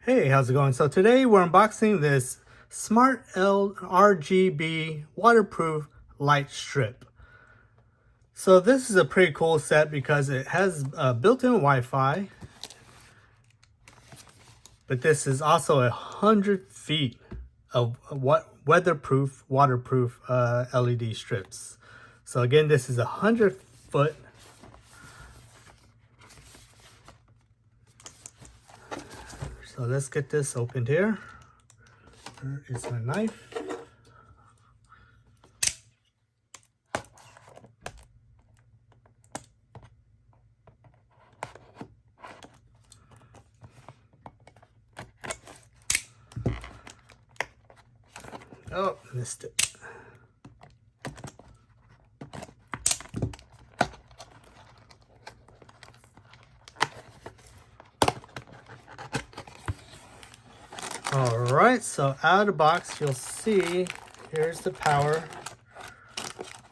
Hey, how's it going? So today we're unboxing this Smart RGB waterproof light strip. So this is a pretty cool set because it has built-in Wi-Fi, but this is also 100 feet of weatherproof, waterproof LED strips. So again, this is 100 foot. So let's get this opened here. Where is my knife? Oh, missed it. All right, so out of the box, you'll see, here's the power.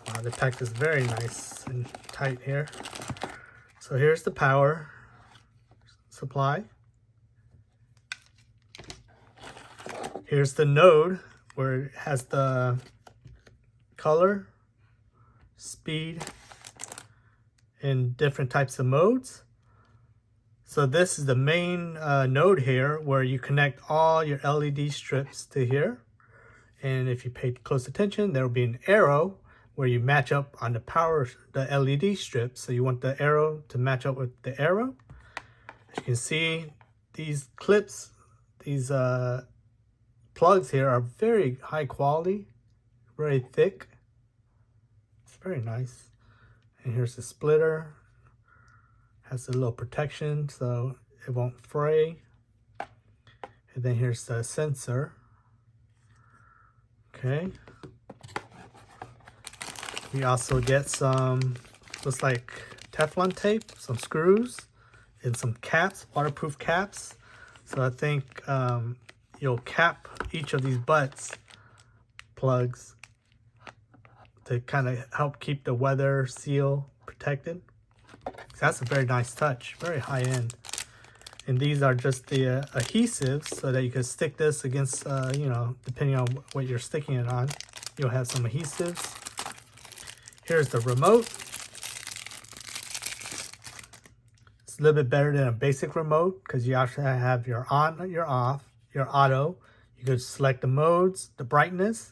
Wow, they packed this very nice and tight here. So here's the power supply. Here's the node where it has the color, speed, and different types of modes. So this is the main node here where you connect all your LED strips to here. And if you pay close attention, there will be an arrow where you match up on the LED strips. So you want the arrow to match up with the arrow. As you can see, these clips, these plugs here are very high quality, very thick. It's very nice. And here's the splitter. Has a little protection so it won't fray. And then here's the sensor. Okay. We also get some, looks like Teflon tape, some screws, and some caps, waterproof caps. So I think you'll cap each of these butts plugs to kind of help keep the weather seal protected. So that's a very nice touch, very high end. And these are just the adhesives so that you can stick this against, depending on what you're sticking it on, you'll have some adhesives. Here's the remote. It's a little bit better than a basic remote because you actually have your on, your off, your auto. You could select the modes, the brightness,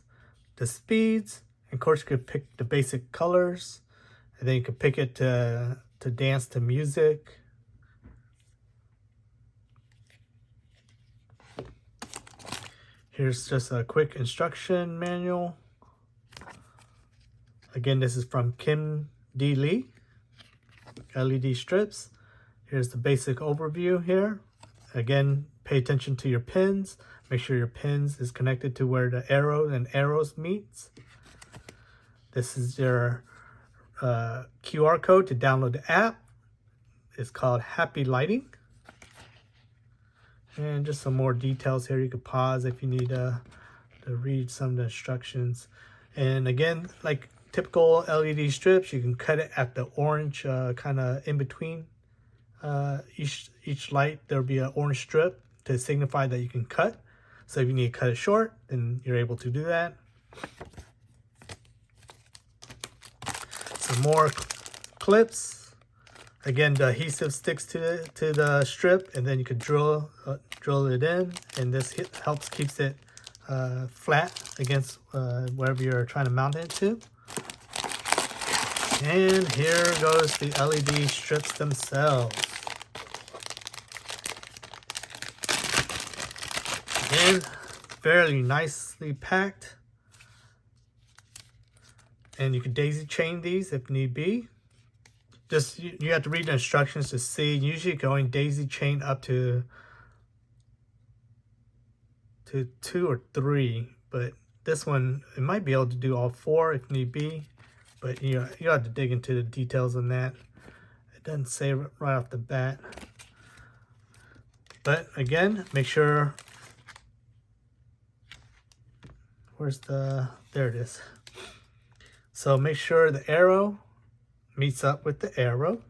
the speeds, and of course you could pick the basic colors, and then you could pick it to dance to music. Here's just a quick instruction manual. Again, this is from Kimdelee LED strips. Here's the basic overview here. Again, pay attention to your pins. Make sure your pins is connected to where the arrow and arrows meets. This is your QR code to download the app. It's called Happy Lighting. And just some more details here. You could pause if you need to read some of the instructions. And again, like typical LED strips, you can cut it at the orange kind of in between. Each light, there'll be an orange strip to signify that you can cut. So if you need to cut it short, then you're able to do that. Some more clips. Again, the adhesive sticks to the strip, and then you could drill it in, and this helps keeps it flat against wherever you're trying to mount it to. And here goes the LED strips themselves. Again, fairly nicely packed. And you can daisy chain these if need be. Just you have to read the instructions to see. Usually you can only daisy chain up to 2 or 3, but this one it might be able to do all 4 if need be. But you have to dig into the details on that. It doesn't say right off the bat. But again, make sure. There it is. So make sure the arrow meets up with the arrow.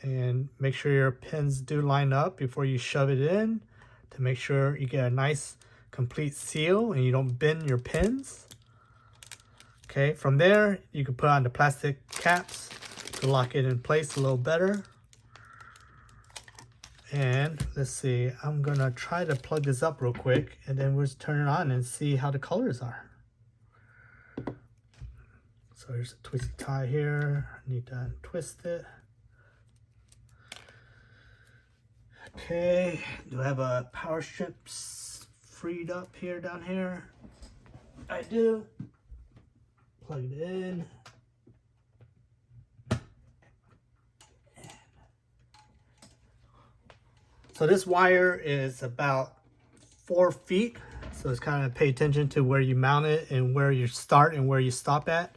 and make sure your pins do line up before you shove it in to make sure you get a nice complete seal and you don't bend your pins. Okay, from there you can put on the plastic caps to lock it in place a little better. And let's see, I'm gonna try to plug this up real quick and then we'll just turn it on and see how the colors are. So there's a twisty tie here. I need to twist it. Okay, do I have a power strips freed up here down here? I do. Plug it in. So this wire is about 4 feet. So it's kind of pay attention to where you mount it and where you start and where you stop at.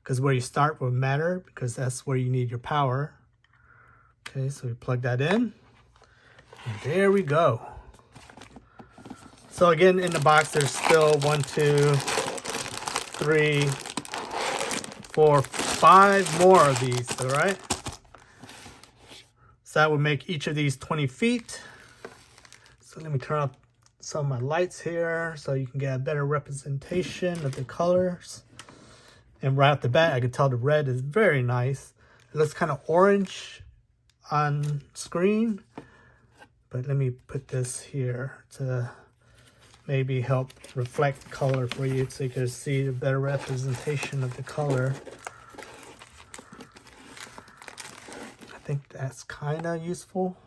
Because where you start will matter because that's where you need your power. Okay, so we plug that in. And there we go. So again, in the box, there's still 1, 2, 3, 4, 5 more of these, all right? So that would make each of these 20 feet. So let me turn up some of my lights here so you can get a better representation of the colors. And right off the bat, I can tell the red is very nice. It looks kind of orange on screen. But let me put this here to maybe help reflect color for you so you can see the better representation of the color. I think that's kind of useful.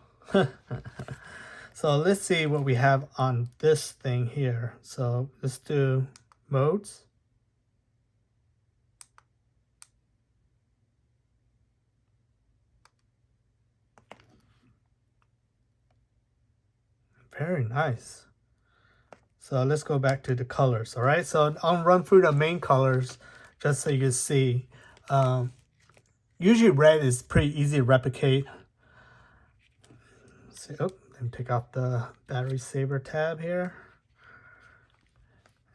So let's see what we have on this thing here. So let's do modes. Very nice. So let's go back to the colors. All right, so I'll run through the main colors just so you can see. Usually red is pretty easy to replicate. Let's see, oh, let me take off the battery saver tab here.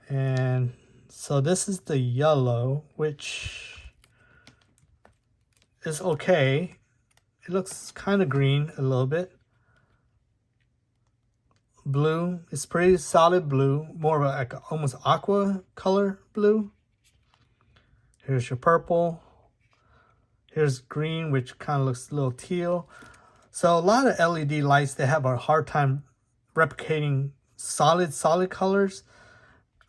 And so this is the yellow, which is okay. It looks kind of green a little bit. Blue, it's pretty solid blue, more of a, like almost aqua color blue. Here's your purple. Here's green, which kind of looks a little teal. So a lot of LED lights, they have a hard time replicating solid colors.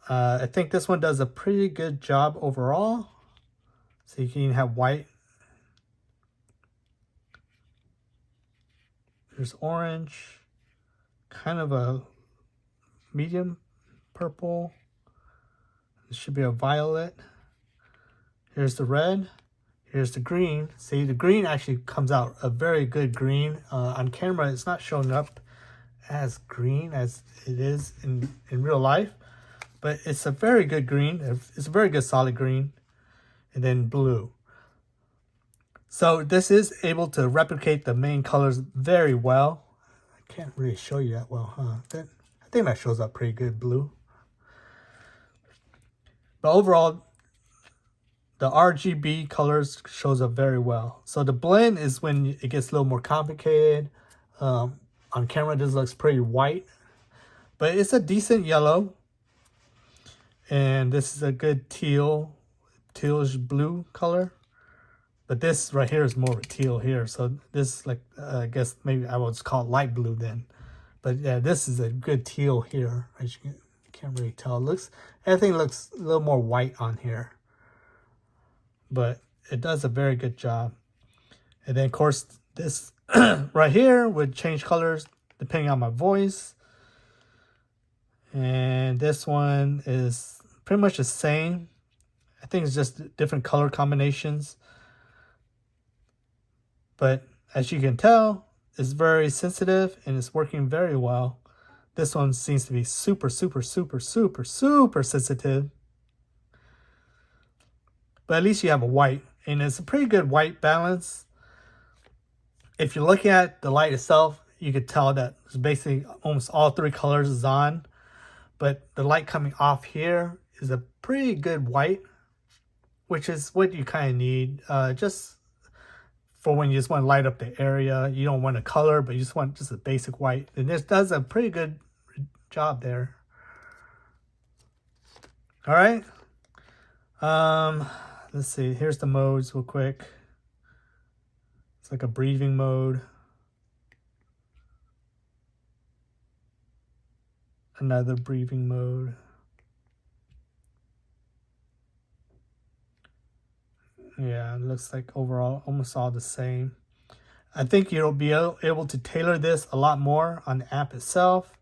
I think this one does a pretty good job overall. So you can have white. There's orange. Kind of a medium purple. It should be a violet. Here's the red. Here's the green. See, the green actually comes out a very good green. On camera, it's not showing up as green as it is in real life. But it's a very good green. It's a very good solid green. And then blue. So this is able to replicate the main colors very well. Can't really show you that well, huh? I think that shows up pretty good blue. But overall, the RGB colors shows up very well. So the blend is when it gets a little more complicated. On camera, this looks pretty white. But it's a decent yellow. And this is a good tealish blue color. But this right here is more of a teal here. So this, like, I guess maybe I would just call it light blue then. But yeah, this is a good teal here. As you can't really tell. Everything looks a little more white on here. But it does a very good job. And then, of course, this right here would change colors depending on my voice. And this one is pretty much the same. I think it's just different color combinations. But as you can tell, it's very sensitive and it's working very well. This one seems to be super sensitive. But at least you have a white, and it's a pretty good white balance. If you're looking at the light itself, you could tell that it's basically almost all 3 colors is on. But the light coming off here is a pretty good white, which is what you kind of need. Just for when you just want to light up the area. You don't want a color, but you just want just a basic white. And this does a pretty good job there. All right. Let's see. Here's the modes real quick. It's like a breathing mode. Another breathing mode. Yeah, it looks like overall almost all the same. I think you'll be able to tailor this a lot more on the app itself.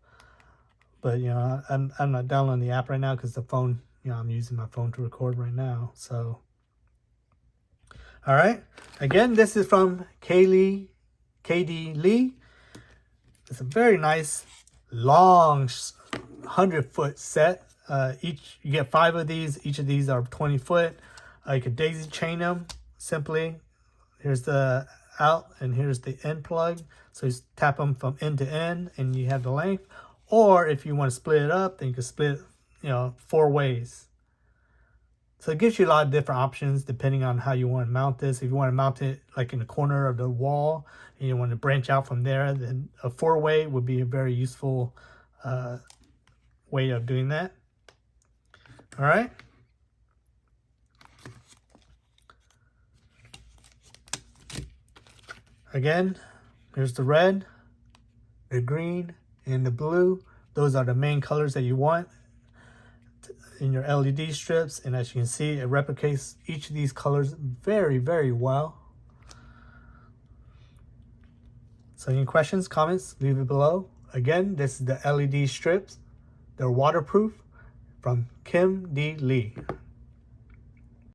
But, you know, I'm not downloading the app right now because the phone, you know, I'm using my phone to record right now. So, all right. Again, this is from Kimdelee. It's a very nice, long 100-foot set. You get 5 of these. Each of these are 20 foot. You could daisy chain them simply. Here's the out and here's the end plug. So you tap them from end to end and you have the length. Or if you want to split it up, then you can split it, you know, 4 ways. So it gives you a lot of different options depending on how you want to mount this. If you want to mount it like in the corner of the wall and you want to branch out from there, then a 4-way would be a very useful way of doing that. All right. Again, here's the red, the green, and the blue. Those are the main colors that you want in your LED strips. And as you can see, it replicates each of these colors very, very well. So any questions, comments, leave it below. Again, this is the LED strips. They're waterproof from Kimdelee.